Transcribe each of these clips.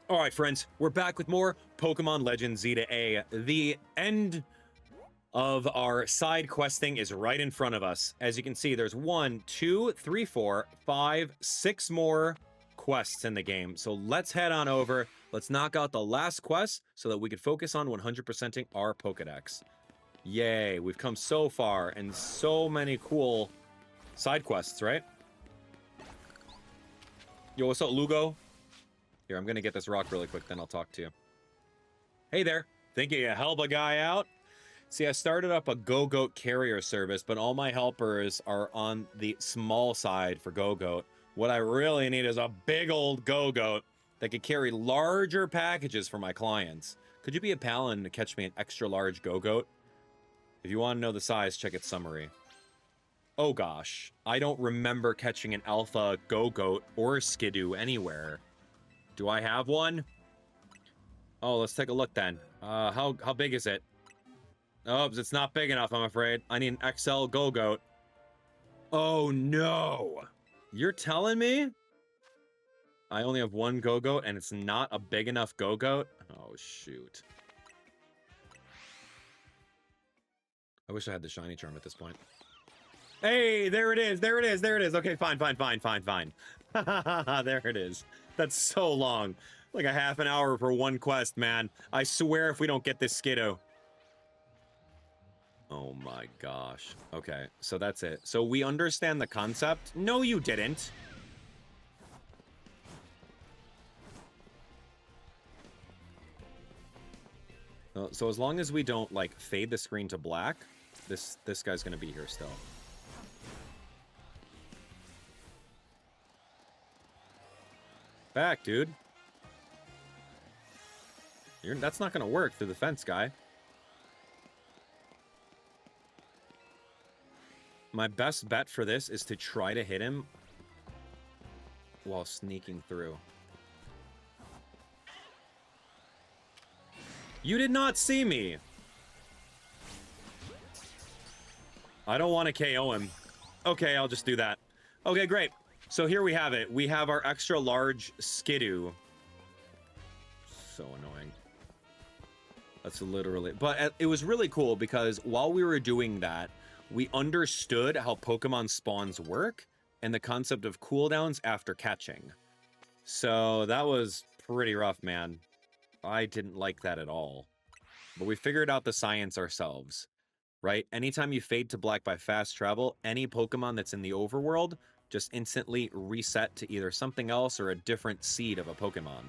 All right, friends, we're back with more Pokemon Legends Z to A. The end of our side questing is right in front of us. As you can see, there's 1, 2, 3, 4, 5, 6 more quests in the game. So let's head on over. Let's knock out the last quest so that we can focus on 100%ing our Pokedex. Yay, we've come so far and so many cool side quests, right? Yo, what's up, Lugo? Here, I'm gonna get this rock really quick, then I'll talk to you. Hey there, thinking you help a guy out? See, I started up a Gogoat carrier service, but all my helpers are on the small side for Gogoat. What I really need is a big old Gogoat that could carry larger packages for my clients. Could you be a pal and catch me an extra large Gogoat? If you want to know the size, check its summary. Oh gosh, I don't remember catching an alpha Gogoat or Skidoo anywhere. Do I have one? Oh, let's take a look then. How big is it? Oh, it's not big enough, I'm afraid. I need an XL Gogoat. Oh no! You're telling me? I only have one Gogoat and it's not a big enough Gogoat? Oh shoot. I wish I had the shiny charm at this point. Hey, there it is, there it is, there it is. Okay, fine. There it is. That's so long. Like a half an hour for one quest, man. I swear if we don't get this Skidoo. Oh my gosh. Okay, so that's it. So we understand the concept. No, you didn't. So as long as we don't, like, fade the screen to black, this guy's gonna be here still. Back, dude. That's not gonna work through the fence, guy. My best bet for this is to try to hit him while sneaking through. You did not see me. I don't want to KO him. Okay, I'll just do that. Okay, great. So here we have it. We have our extra large Skidoo. So annoying. That's literally... But it was really cool because while we were doing that, we understood how Pokemon spawns work and the concept of cooldowns after catching. So that was pretty rough, man. I didn't like that at all. But we figured out the science ourselves, right? Anytime you fade to black by fast travel, any Pokemon that's in the overworld just instantly reset to either something else or a different seed of a Pokemon.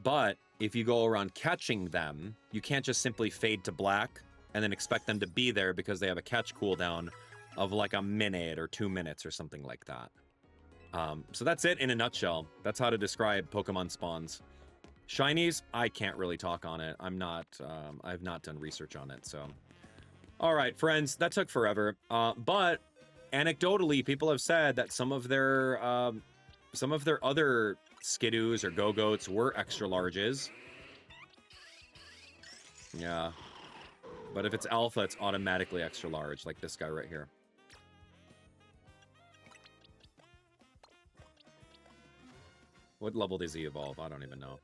But if you go around catching them, you can't just simply fade to black and then expect them to be there because they have a catch cooldown of like a minute or 2 minutes or something like that. So that's it in a nutshell. That's how to describe Pokemon spawns. Shinies, I can't really talk on it. I've not done research on it, so. All right, friends, that took forever. But anecdotally, people have said that some of their other Skidoos or Gogoats were extra larges. Yeah. But if it's alpha, it's automatically extra large, like this guy right here. What level does he evolve? I don't even know.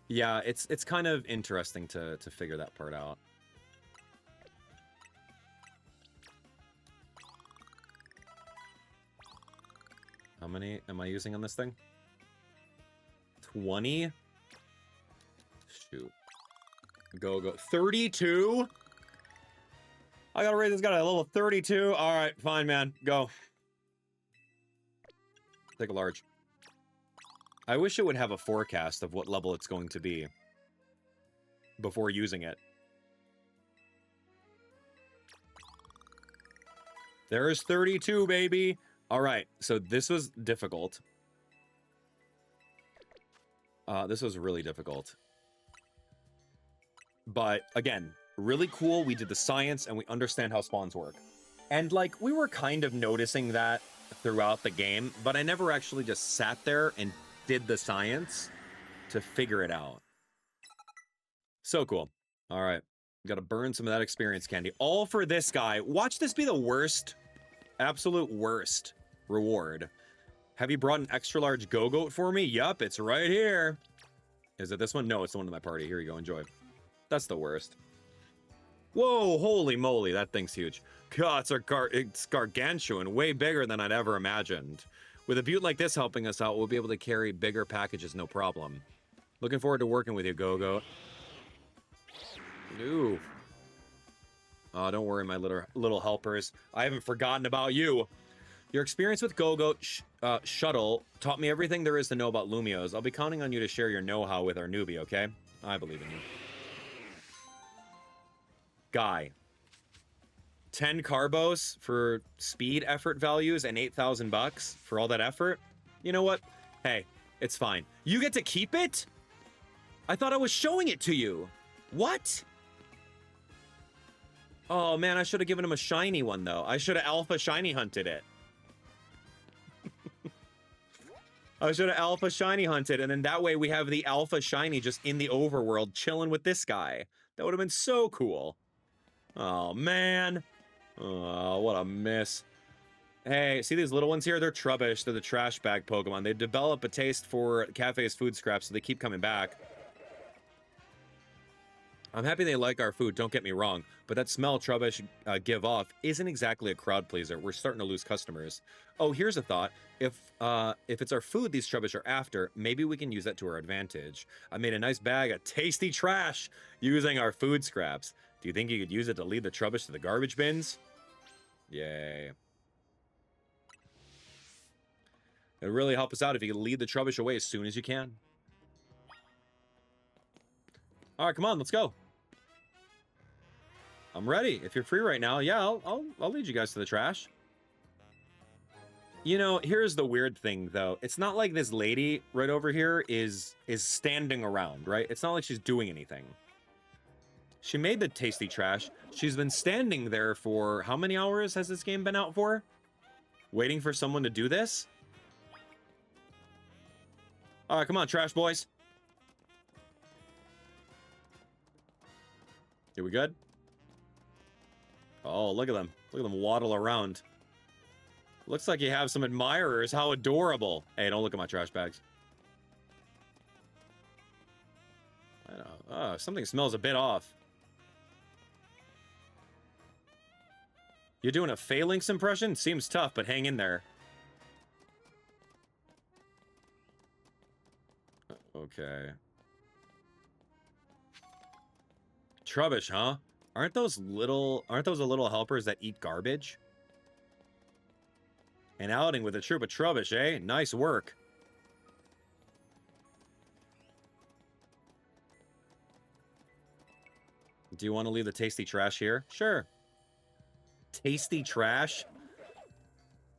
Yeah, it's kind of interesting to figure that part out. How many am I using on this thing? 20? Shoot. Go. 32? I gotta raise this guy to level 32? Alright, fine, man. Go. Take a large. I wish it would have a forecast of what level it's going to be before using it. There's 32, baby! Alright, so this was difficult. This was really difficult. But, again, really cool. We did the science, and we understand how spawns work. And, like, we were kind of noticing that throughout the game, but I never actually just sat there and did the science to figure it out. So cool. All right. Got to burn some of that experience candy. All for this guy. Watch this be the worst, absolute worst reward. Have you brought an extra large Gogoat for me? Yup, it's right here. Is it this one? No, it's the one in my party. Here you go, enjoy. That's the worst. Whoa, holy moly, that thing's huge. God, it's gargantuan, way bigger than I'd ever imagined. With a butte like this helping us out, we'll be able to carry bigger packages, no problem. Looking forward to working with you, Gogoat. Ooh. Oh, don't worry, my little helpers. I haven't forgotten about you. Your experience with Gogoat Shuttle taught me everything there is to know about Lumios. I'll be counting on you to share your know-how with our newbie, okay? I believe in you. Guy. 10 carbos for speed effort values and 8,000 bucks for all that effort? You know what? Hey, it's fine. You get to keep it? I thought I was showing it to you. What? Oh, man, I should have given him a shiny one, though. I should have alpha shiny hunted it. I should have alpha shiny hunted, and then that way we have the alpha shiny just in the overworld chilling with this guy. That would have been so cool. Oh, man. Oh, what a miss. Hey, see these little ones here? They're Trubbish. They're the trash bag Pokemon. They develop a taste for cafe's food scraps, so they keep coming back. I'm happy they like our food, don't get me wrong, but that smell Trubbish give off isn't exactly a crowd pleaser. We're starting to lose customers. Oh, here's a thought. If it's our food these Trubbish are after, maybe we can use that to our advantage. I made a nice bag of tasty trash using our food scraps. Do you think you could use it to lead the Trubbish to the garbage bins? Yay. It'd really help us out if you could lead the Trubbish away as soon as you can. All right, come on, let's go. I'm ready. If you're free right now, yeah, I'll lead you guys to the trash. You know, here's the weird thing, though. It's not like this lady right over here is standing around, right? It's not like she's doing anything. She made the tasty trash. She's been standing there for how many hours has this game been out for? Waiting for someone to do this? All right, come on, trash boys. Are we good? Oh, look at them. Look at them waddle around. Looks like you have some admirers. How adorable. Hey, don't look at my trash bags. I know. Oh, something smells a bit off. You're doing a Phalanx impression? Seems tough, but hang in there. Okay. Trubbish, huh? Aren't those the little helpers that eat garbage? An outing with a troop of Trubbish, eh? Nice work. Do you want to leave the tasty trash here? Sure. Tasty trash?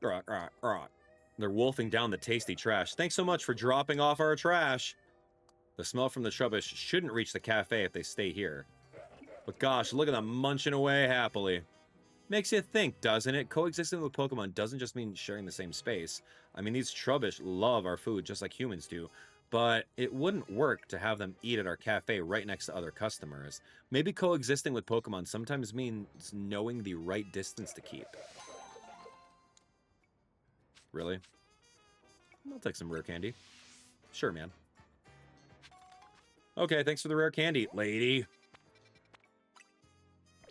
They're wolfing down the tasty trash. Thanks so much for dropping off our trash. The smell from the Trubbish shouldn't reach the cafe if they stay here. But gosh, look at them munching away happily. Makes you think, doesn't it? Coexisting with Pokemon doesn't just mean sharing the same space. I mean, these Trubbish love our food just like humans do. But it wouldn't work to have them eat at our cafe right next to other customers. Maybe coexisting with Pokemon sometimes means knowing the right distance to keep. Really? I'll take some rare candy. Sure, man. Okay, thanks for the rare candy, lady.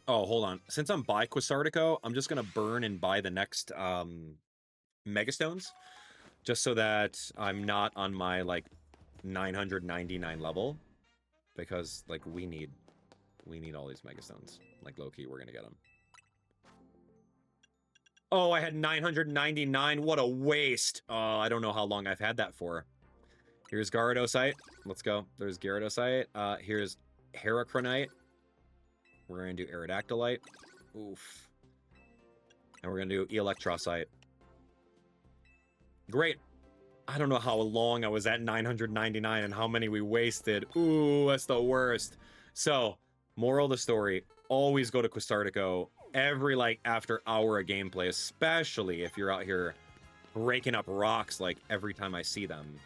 Oh, hold on. Since I'm by Quasartico, I'm just going to burn and buy the next Megastones. Just so that I'm not on my, like, 999 level. Because, like, we need all these Megastones. Like, low-key, we're going to get them. Oh, I had 999. What a waste. Oh, I don't know how long I've had that for. Here's Gyarados. Let's go. There's Gyarados. Here's Heracronite. We're going to do Aerodactylite. Oof. And we're going to do Electrocyte. Great. I don't know how long I was at 999 and how many we wasted. Ooh, that's the worst. So, moral of the story, always go to Quasartico every, like, after hour of gameplay, especially if you're out here breaking up rocks, like, every time I see them.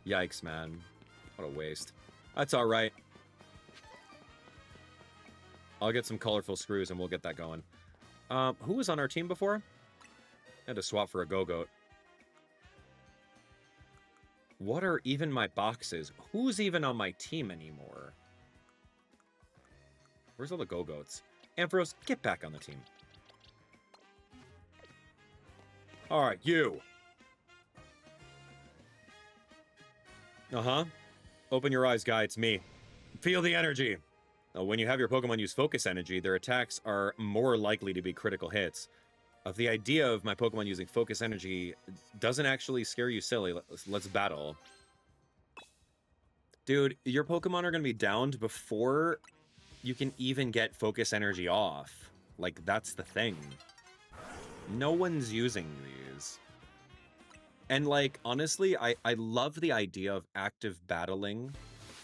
Yikes, man. What a waste. That's all right. I'll get some colorful screws and we'll get that going. Who was on our team before? I had to swap for a Gogoat. What are even my boxes? Who's even on my team anymore? Where's all the Gogoats? Ampharos, get back on the team. Alright, you. Uh-huh. Open your eyes, guy. It's me. Feel the energy. When you have your Pokemon use focus energy, their attacks are more likely to be critical hits. The idea of my Pokemon using focus energy doesn't actually scare you silly. Let's battle. Dude, your Pokemon are going to be downed before you can even get focus energy off. Like, that's the thing. No one's using these. And, like, honestly, I love the idea of active battling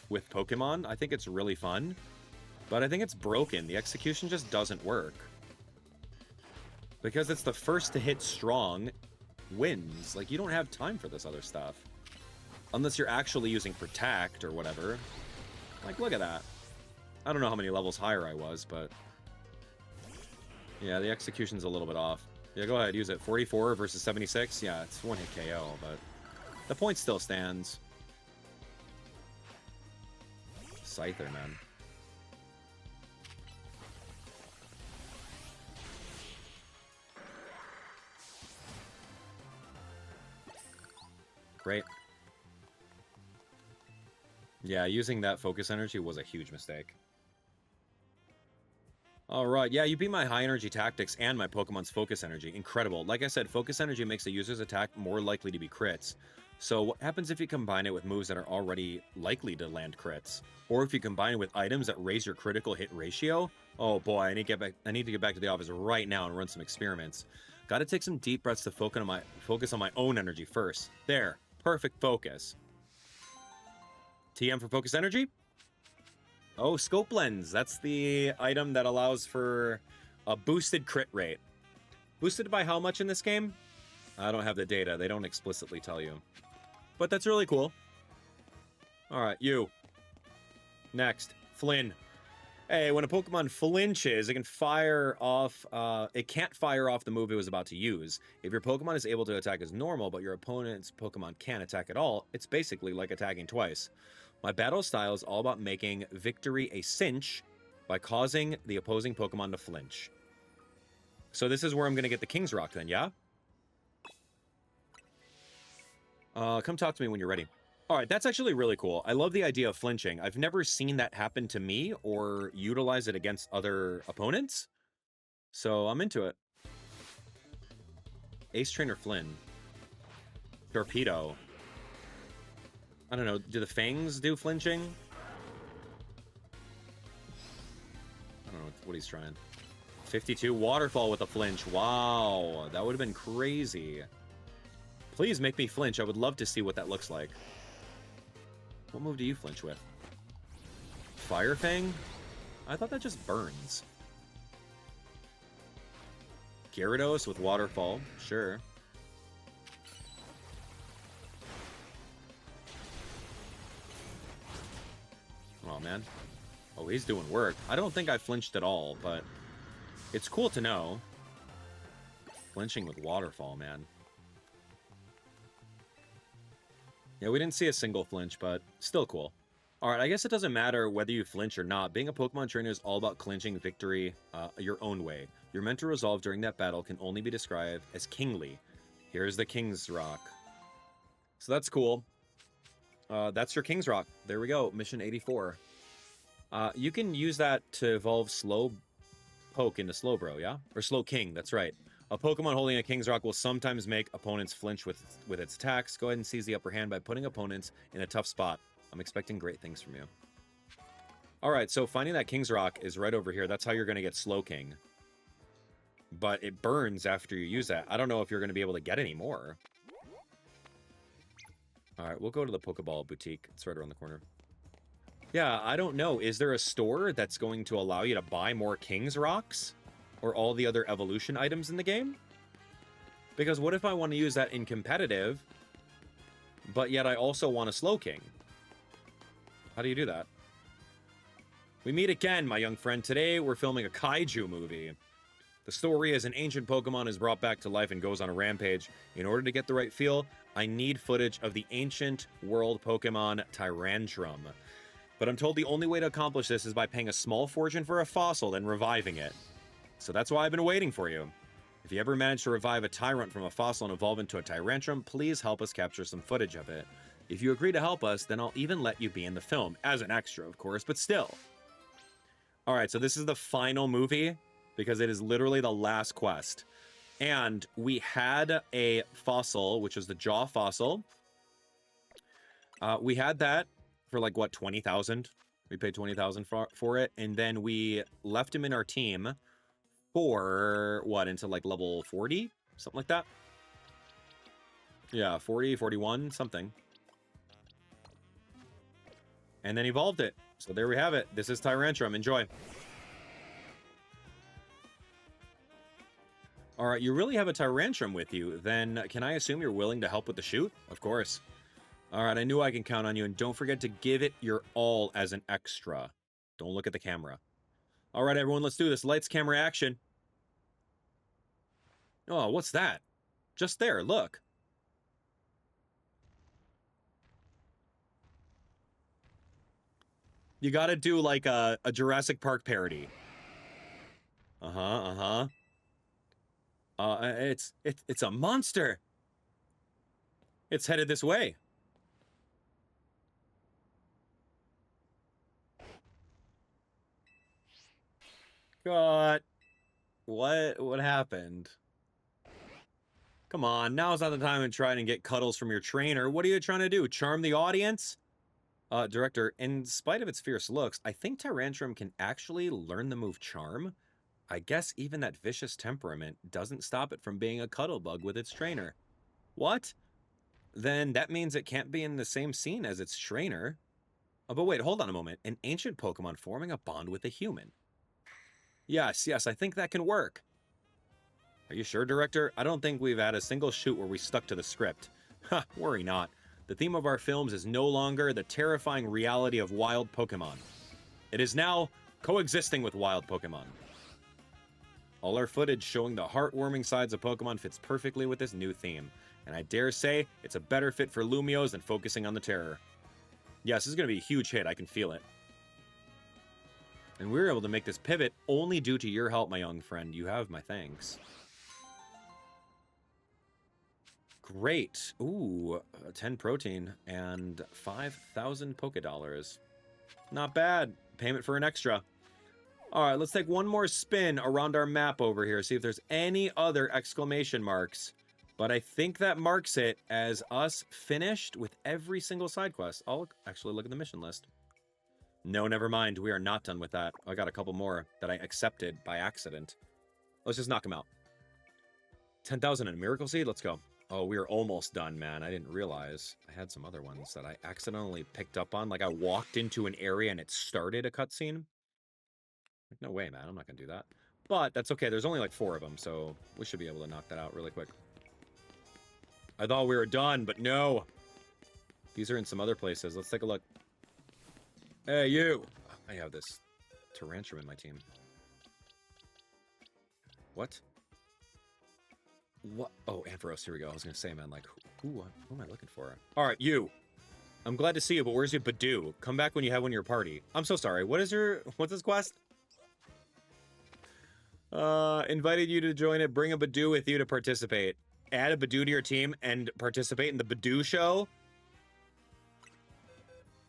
with Pokemon. I think it's really fun. But I think it's broken. The execution just doesn't work. Because it's the first to hit strong wins. Like, you don't have time for this other stuff. Unless you're actually using Protect or whatever. Like, look at that. I don't know how many levels higher I was, but... yeah, the execution's a little bit off. Yeah, go ahead, use it. 44 versus 76? Yeah, it's one-hit KO, but... the point still stands. Scyther, man. Great. Yeah, using that focus energy was a huge mistake. Alright, yeah, you beat my high energy tactics and my Pokemon's focus energy. Incredible. Like I said, focus energy makes a user's attack more likely to be crits. So what happens if you combine it with moves that are already likely to land crits? Or if you combine it with items that raise your critical hit ratio? Oh boy, I need to get back to the office right now and run some experiments. Gotta take some deep breaths to focus on my own energy first. There. Perfect focus. TM for focus energy? Oh, Scope Lens. That's the item that allows for a boosted crit rate. Boosted by how much in this game? I don't have the data. They don't explicitly tell you. But that's really cool. Alright, you. Next. Flynn. Hey, when a Pokemon flinches, it can fire off, it can't fire off the move it was about to use. If your Pokemon is able to attack as normal, but your opponent's Pokemon can't attack at all, it's basically like attacking twice. My battle style is all about making victory a cinch by causing the opposing Pokemon to flinch. So this is where I'm going to get the King's Rock then, yeah? Come talk to me when you're ready. All right, that's actually really cool. I love the idea of flinching. I've never seen that happen to me or utilize it against other opponents. So I'm into it. Ace Trainer Flynn. Torpedo. I don't know. Do the Fangs do flinching? I don't know what he's trying. 52 Waterfall with a flinch. Wow, that would have been crazy. Please make me flinch. I would love to see what that looks like. What move do you flinch with? Fire Fang? I thought that just burns. Gyarados with Waterfall. Sure. Oh, man. Oh, he's doing work. I don't think I flinched at all, but it's cool to know. Flinching with Waterfall, man. Yeah, we didn't see a single flinch, but still cool. Alright, I guess it doesn't matter whether you flinch or not. Being a Pokemon trainer is all about clinching victory your own way. Your mental resolve during that battle can only be described as kingly. Here's the King's Rock. So that's cool. That's your King's Rock. There we go. Mission 84. You can use that to evolve Slow Poke into Slowbro, yeah? Or Slow King, that's right. A Pokemon holding a King's Rock will sometimes make opponents flinch with its attacks. Go ahead and seize the upper hand by putting opponents in a tough spot. I'm expecting great things from you. Alright, so finding that King's Rock is right over here. That's how you're going to get Slow King. But it burns after you use that. I don't know if you're going to be able to get any more. Alright, we'll go to the Pokeball Boutique. It's right around the corner. Yeah, I don't know. Is there a store that's going to allow you to buy more King's Rocks? Or all the other evolution items in the game? Because what if I want to use that in competitive, but yet I also want a Slow King? How do you do that? We meet again, my young friend. Today, we're filming a kaiju movie. The story is an ancient Pokemon is brought back to life and goes on a rampage. In order to get the right feel, I need footage of the ancient world Pokemon Tyrantrum. But I'm told the only way to accomplish this is by paying a small fortune for a fossil, then reviving it. So that's why I've been waiting for you. If you ever manage to revive a Tyrant from a fossil and evolve into a Tyrantrum, please help us capture some footage of it. If you agree to help us, then I'll even let you be in the film. As an extra, of course, but still. Alright, so this is the final movie, because it is literally the last quest. And we had a fossil, which was the Jaw fossil. We had that for like, what, 20,000? We paid 20,000 for it. And then we left him in our team for, what, into like level 40? Something like that? Yeah, 40, 41, something. And then evolved it. So there we have it. This is Tyrantrum. Enjoy. All right, you really have a Tyrantrum with you. Then can I assume you're willing to help with the shoot? Of course. All right, I knew I can count on you. And don't forget to give it your all as an extra. Don't look at the camera. All right, everyone, let's do this. Lights, camera, action. Oh, what's that? Just there, look. You gotta do like a Jurassic Park parody. It's a monster. It's headed this way. God, what happened? Come on, now's not the time to try and get cuddles from your trainer. What are you trying to do? Charm the audience? Director, in spite of its fierce looks, I think Tyrantrum can actually learn the move Charm. I guess even that vicious temperament doesn't stop it from being a cuddle bug with its trainer. What? Then that means it can't be in the same scene as its trainer. Oh, but wait, hold on a moment. An ancient Pokemon forming a bond with a human. Yes, I think that can work. Are you sure, Director? I don't think we've had a single shoot where we stuck to the script. Ha, worry not. The theme of our films is no longer the terrifying reality of wild Pokemon. It is now coexisting with wild Pokemon. All our footage showing the heartwarming sides of Pokemon fits perfectly with this new theme, and I dare say it's a better fit for Lumiose than focusing on the terror. Yes, this is going to be a huge hit, I can feel it. And we were able to make this pivot only due to your help, my young friend. You have my thanks. Great. Ooh, 10 protein and 5,000 Pokédollars. Not bad. Payment for an extra. All right, let's take one more spin around our map over here. See if there's any other exclamation marks. But I think that marks it as us finished with every single side quest. I'll actually look at the mission list. No, never mind. We are not done with that. I got a couple more that I accepted by accident. Let's just knock them out. 10,000 in a Miracle Seed? Let's go. Oh, we are almost done, man. I didn't realize I had some other ones that I accidentally picked up on. Like, I walked into an area and it started a cutscene. Like, no way, man. I'm not going to do that. But that's okay. There's only like 4 of them, so we should be able to knock that out really quick. I thought we were done, but no. These are in some other places. Let's take a look. Hey, you! I have this Tyrantrum in my team. What? What? Oh, Ampharos, here we go. I was going to say, man, like, who am I looking for? All right, you. I'm glad to see you, but where's your Budew? Come back when you have one in your party. I'm so sorry. What's this quest? Invited you to join it. Bring a Budew with you to participate. Add a Budew to your team and participate in the Budew show?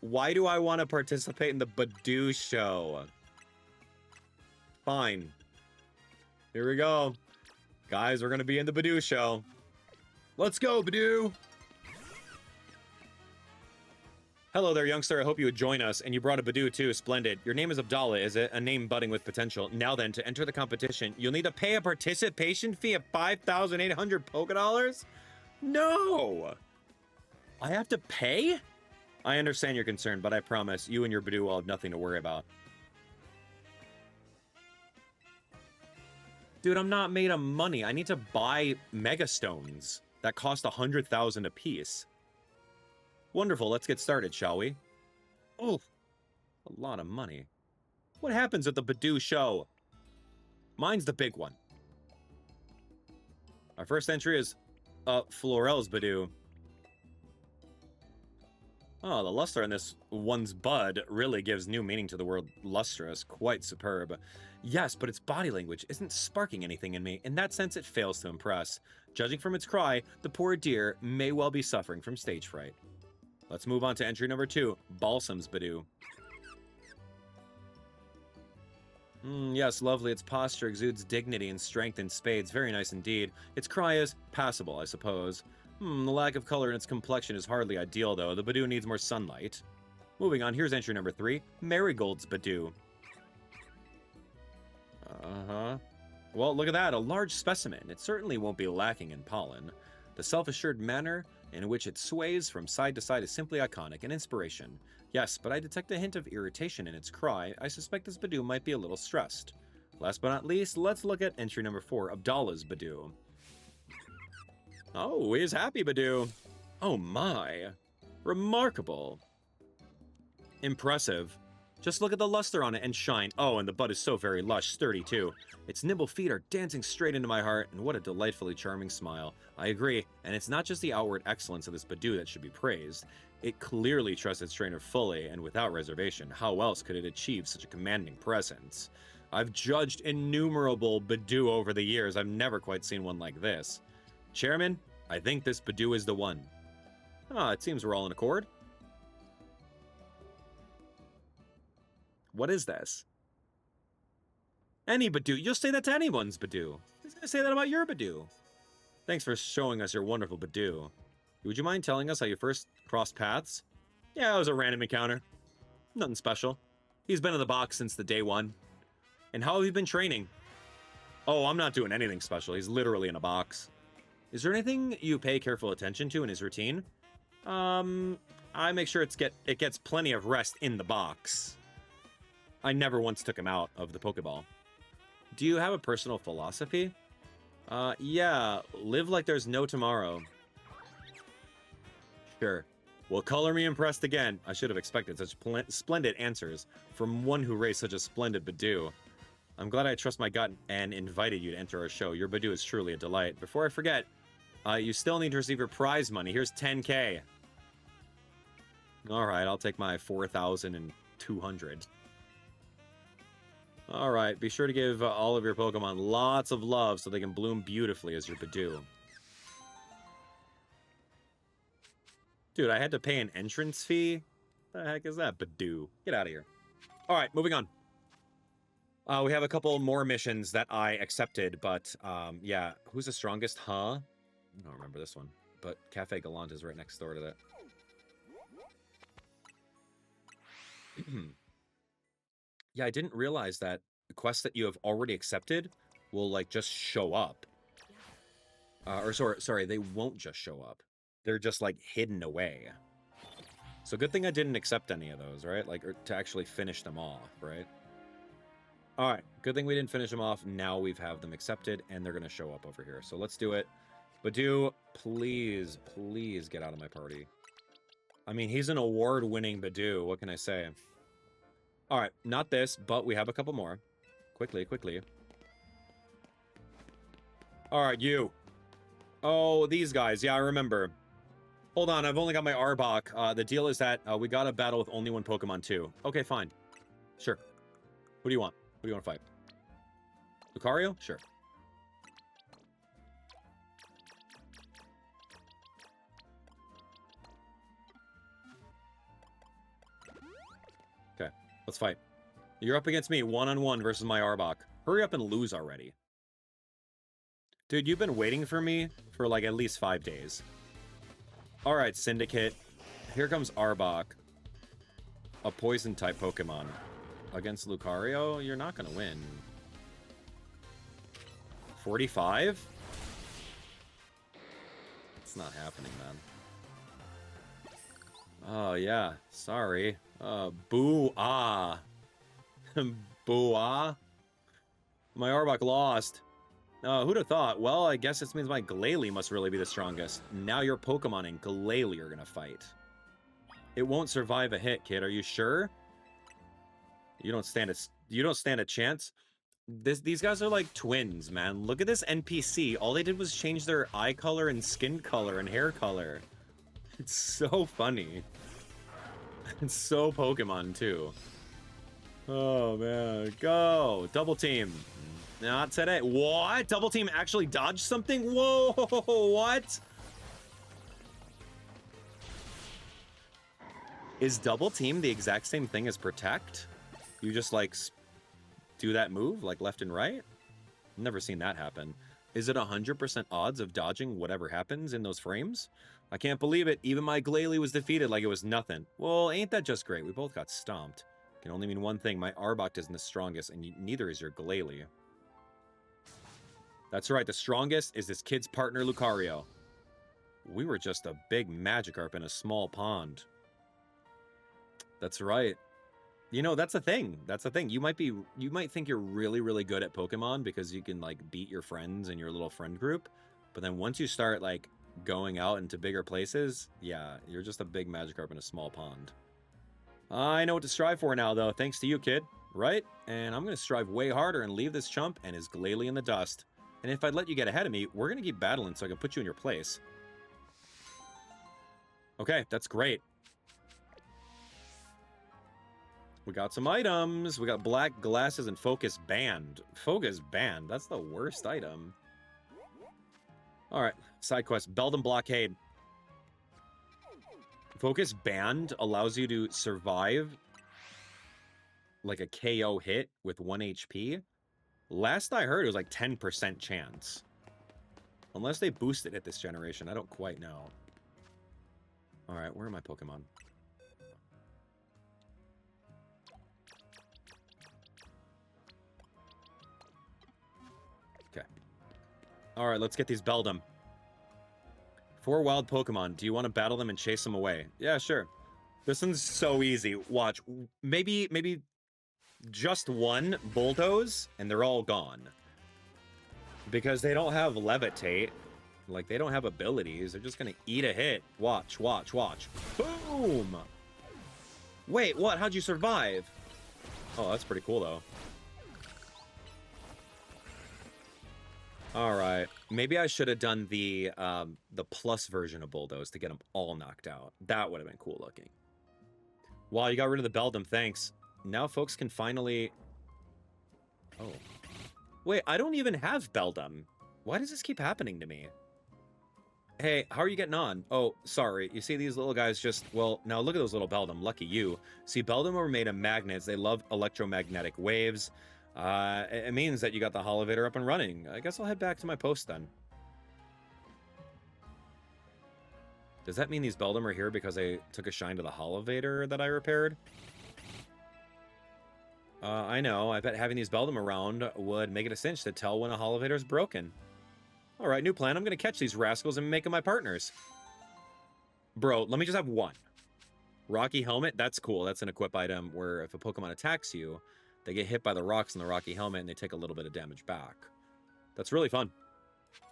Why do I want to participate in the Budew show? Fine. Here we go. Guys, we're going to be in the Budew show. Let's go, Budew! Hello there, youngster. I hope you would join us. And you brought a Budew, too. Splendid. Your name is Abdallah, is it? A name budding with potential. Now then, to enter the competition, you'll need to pay a participation fee of 5,800 Pokédollars? No! I have to pay? I understand your concern, but I promise you and your Budew will have nothing to worry about. Dude, I'm not made of money. I need to buy Mega Stones that cost 100,000 apiece. Wonderful, let's get started, shall we? Oh, a lot of money. What happens at the Budew show? Mine's the big one. Our first entry is Florel's Budew. Oh, the luster in this one's bud really gives new meaning to the word lustrous. Quite superb. Yes, but its body language isn't sparking anything in me. In that sense, it fails to impress. Judging from its cry, the poor deer may well be suffering from stage fright. Let's move on to entry number 2, Balsam's Budew. Yes, lovely. Its posture exudes dignity and strength in spades. Very nice indeed. Its cry is passable, I suppose. The lack of color in its complexion is hardly ideal, though. The Budew needs more sunlight. Moving on, here's entry number 3, Marigold's Budew. Well, look at that, a large specimen. It certainly won't be lacking in pollen. The self-assured manner in which it sways from side to side is simply iconic and inspiration. Yes, but I detect a hint of irritation in its cry. I suspect this Budew might be a little stressed. Last but not least, let's look at entry number 4, Abdallah's Budew. Oh, he's happy, Budew. Oh my. Remarkable. Impressive. Just look at the luster on it and shine. Oh, and the bud is so very lush, sturdy too. Its nimble feet are dancing straight into my heart, and what a delightfully charming smile. I agree, and it's not just the outward excellence of this Budew that should be praised. It clearly trusts its trainer fully and without reservation. How else could it achieve such a commanding presence? I've judged innumerable Budew over the years. I've never quite seen one like this. Chairman, I think this Budew is the one. It seems we're all in accord. What is this? Any Budew. You'll say that to anyone's Budew. Who's going to say that about your Budew? Thanks for showing us your wonderful Budew. Would you mind telling us how you first crossed paths? Yeah, it was a random encounter. Nothing special. He's been in the box since the day one. And how have you been training? Oh, I'm not doing anything special. He's literally in a box. Is there anything you pay careful attention to in his routine? I make sure it gets plenty of rest in the box. I never once took him out of the Pokeball. Do you have a personal philosophy? Yeah, live like there's no tomorrow. Sure. Well, color me impressed again. I should have expected such splendid answers from one who raised such a splendid Budew. I'm glad I trust my gut and invited you to enter our show. Your Budew is truly a delight. Before I forget, you still need to receive your prize money. Here's 10K. All right, I'll take my 4,200. All right, be sure to give all of your Pokemon lots of love so they can bloom beautifully as your Budew. Dude, I had to pay an entrance fee? The heck is that, Budew? Get out of here. All right, moving on. We have a couple more missions that I accepted, but yeah, who's the strongest, huh? I don't remember this one, but Cafe Gallant is right next door to that. Yeah, I didn't realize that the quests that you have already accepted will, like, just show up. Sorry, they won't just show up. They're just, like, hidden away. So good thing I didn't accept any of those, right? Like, or to actually finish them off, right? All right, good thing we didn't finish them off. Now we have them accepted, and they're going to show up over here. So let's do it. Budew, please, please get out of my party. I mean, he's an award-winning Budew. What can I say? All right, not this, but we have a couple more. Quickly, quickly. All right, you. Oh, these guys. Yeah, I remember. Hold on, I've only got my Arbok. The deal is that we got to battle with only one Pokemon, too. Okay, fine. Sure. Who do you want? Who do you want to fight? Lucario? Sure. Okay, let's fight. You're up against me, one-on-one versus my Arbok. Hurry up and lose already. Dude, you've been waiting for me for like at least 5 days. All right, Syndicate. Here comes Arbok. A poison-type Pokemon. Against Lucario, you're not going to win. 45? It's not happening, man. Oh, yeah. Sorry. Boo-ah. Boo-ah? My Arbok lost. Who'd have thought? Well, I guess this means my Glalie must really be the strongest. Now your Pokemon and Glalie are gonna fight. It won't survive a hit, kid. Are you sure? You don't stand a chance. These guys are like twins, man. Look at this NPC. All they did was change their eye color and skin color and hair color. It's so funny. It's so Pokemon, too. Oh, man. Go! Double team. Not today. What? Double team actually dodged something? Whoa! What? Is double team the exact same thing as protect? You just, like, do that move, like, left and right? I've never seen that happen. Is it 100% odds of dodging whatever happens in those frames? I can't believe it. Even my Glalie was defeated like it was nothing. Well, ain't that just great? We both got stomped. Can only mean one thing. My Arbok isn't the strongest, and neither is your Glalie. That's right. The strongest is this kid's partner, Lucario. We were just a big Magikarp in a small pond. That's right. You know, that's a thing. That's the thing. You might think you're really, really good at Pokemon because you can, like, beat your friends in your little friend group. But then once you start, like, going out into bigger places, yeah, you're just a big Magikarp in a small pond. I know what to strive for now, though, thanks to you, kid. Right? And I'm going to strive way harder and leave this chump and his Glalie in the dust. And if I'd let you get ahead of me, we're going to keep battling so I can put you in your place. Okay, that's great. We got some items. We got black glasses and focus band. Focus band, that's the worst item. All right, side quest, Beldum Blockade. Focus band allows you to survive like a KO hit with 1 HP. Last I heard, it was like 10% chance. Unless they boosted it this generation, I don't quite know. All right, where are my Pokemon? Okay. All right, let's get these Beldum. 4 wild Pokemon. Do you want to battle them and chase them away? Yeah, sure. This one's so easy. Watch. Maybe just one Bulldoze, and they're all gone. Because they don't have Levitate. Like, they don't have abilities. They're just going to eat a hit. Watch, watch, watch. Boom! Wait, what? How'd you survive? Oh, that's pretty cool, though. All right. Maybe I should have done the plus version of Bulldoze to get them all knocked out. That would have been cool looking. Wow, you got rid of the Beldum. Thanks. Now folks can finally... Oh. Wait, I don't even have Beldum. Why does this keep happening to me? Hey, how are you getting on? Oh, sorry. You see these little guys just... Well, now look at those little Beldum. Lucky you. See, Beldum are made of magnets. They love electromagnetic waves. It means that you got the Holovator up and running. I guess I'll head back to my post then. Does that mean these Beldum are here because I took a shine to the Holovator that I repaired? I know. I bet having these Beldum around would make it a cinch to tell when a Holovator is broken. All right, new plan. I'm going to catch these rascals and make them my partners. Bro, let me just have one. Rocky Helmet? That's cool. That's an equip item where if a Pokemon attacks you, they get hit by the rocks in the Rocky Helmet and they take a little bit of damage back. That's really fun.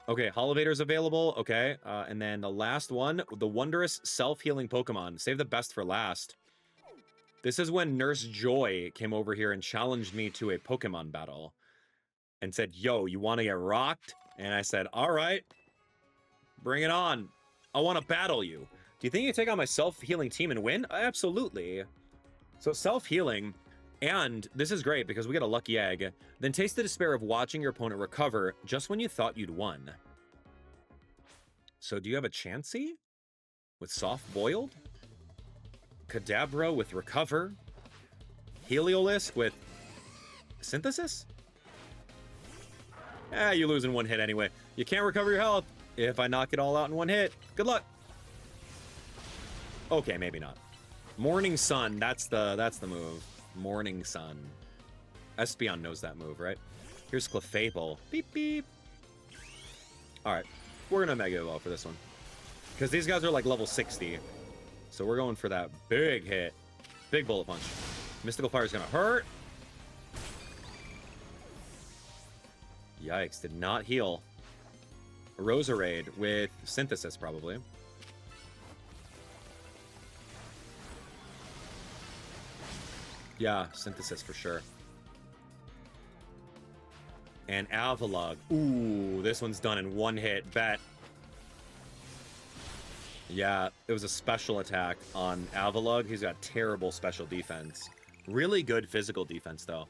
Okay, Holovator's available. Okay, and then the last one, the Wondrous self-healing Pokemon. Save the best for last. This is when Nurse Joy came over here and challenged me to a Pokemon battle and said, yo, you want to get rocked? And I said, all right, bring it on. I want to battle you. Do you think you can take on my self-healing team and win? Absolutely. So self-healing, and this is great because we get a lucky egg. Then taste the despair of watching your opponent recover just when you thought you'd won. So do you have a Chansey with soft-boiled? Kadabra with recover? Heliolisk with synthesis? You lose in one hit anyway. You can't recover your health if I knock it all out in one hit. Good luck. Okay, maybe not. Morning Sun, that's the move. Morning Sun. Espeon knows that move, right? Here's Clefable. Beep, beep. Alright, we're gonna Mega Evolve for this one. Because these guys are like level 60. So we're going for that big hit. Big Bullet Punch. Mystical Fire is gonna hurt. Yikes, did not heal. Roserade with Synthesis, probably. Yeah, Synthesis for sure. And Avalugg. Ooh, this one's done in one hit. Bet. Yeah, it was a special attack on Avalugg. He's got terrible special defense. Really good physical defense, though.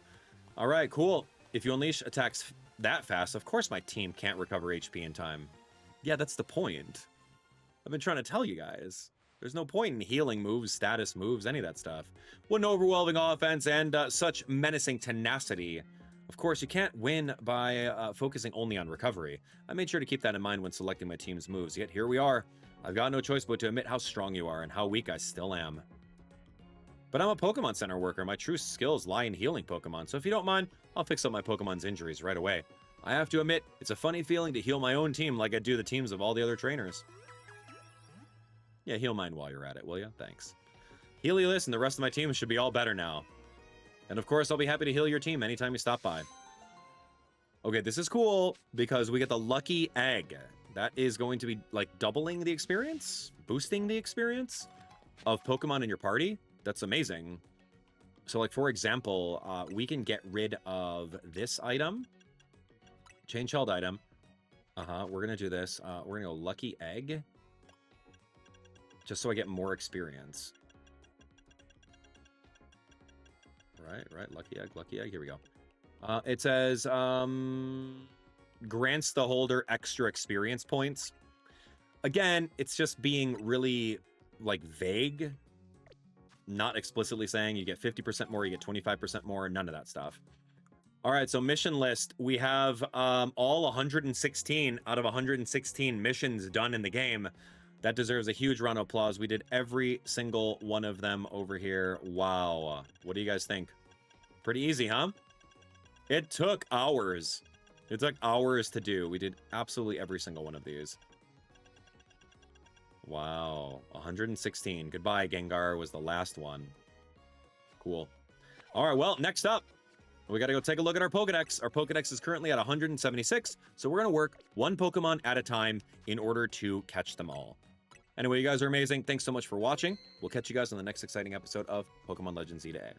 All right, cool. If you unleash attacks that fast, of course my team can't recover HP in time. Yeah, that's the point. I've been trying to tell you guys. There's no point in healing moves, status moves, any of that stuff. What an overwhelming offense and such menacing tenacity. Of course, you can't win by focusing only on recovery. I made sure to keep that in mind when selecting my team's moves, yet here we are. I've got no choice but to admit how strong you are and how weak I still am. But I'm a Pokemon Center worker. My true skills lie in healing Pokemon, so if you don't mind, I'll fix up my Pokemon's injuries right away. I have to admit, it's a funny feeling to heal my own team like I do the teams of all the other trainers. Yeah, heal mine while you're at it, will you? Thanks. Helios and the rest of my team should be all better now. And of course, I'll be happy to heal your team anytime you stop by. Okay, this is cool because we get the lucky egg. That is going to be like doubling the experience, boosting the experience of Pokemon in your party. That's amazing. So like, for example, we can get rid of this item. Change held item. We're going to do this. We're going to go lucky egg. Just so I get more experience. Right. Lucky egg. Here we go. It says, grants the holder extra experience points. Again, it's just being really, like, vague. Not explicitly saying you get 50% more, you get 25% more, none of that stuff. All right, so mission list. We have all 116 out of 116 missions done in the game. That deserves a huge round of applause. We did every single one of them over here. Wow. What do you guys think? Pretty easy, huh? It took hours. It took hours to do. We did absolutely every single one of these. Wow. 116. Goodbye, Gengar was the last one. Cool. All right, well, next up, we got to go take a look at our Pokedex. Our Pokedex is currently at 176, so we're going to work one Pokemon at a time in order to catch them all. Anyway, you guys are amazing. Thanks so much for watching. We'll catch you guys on the next exciting episode of Pokemon Legends E to A.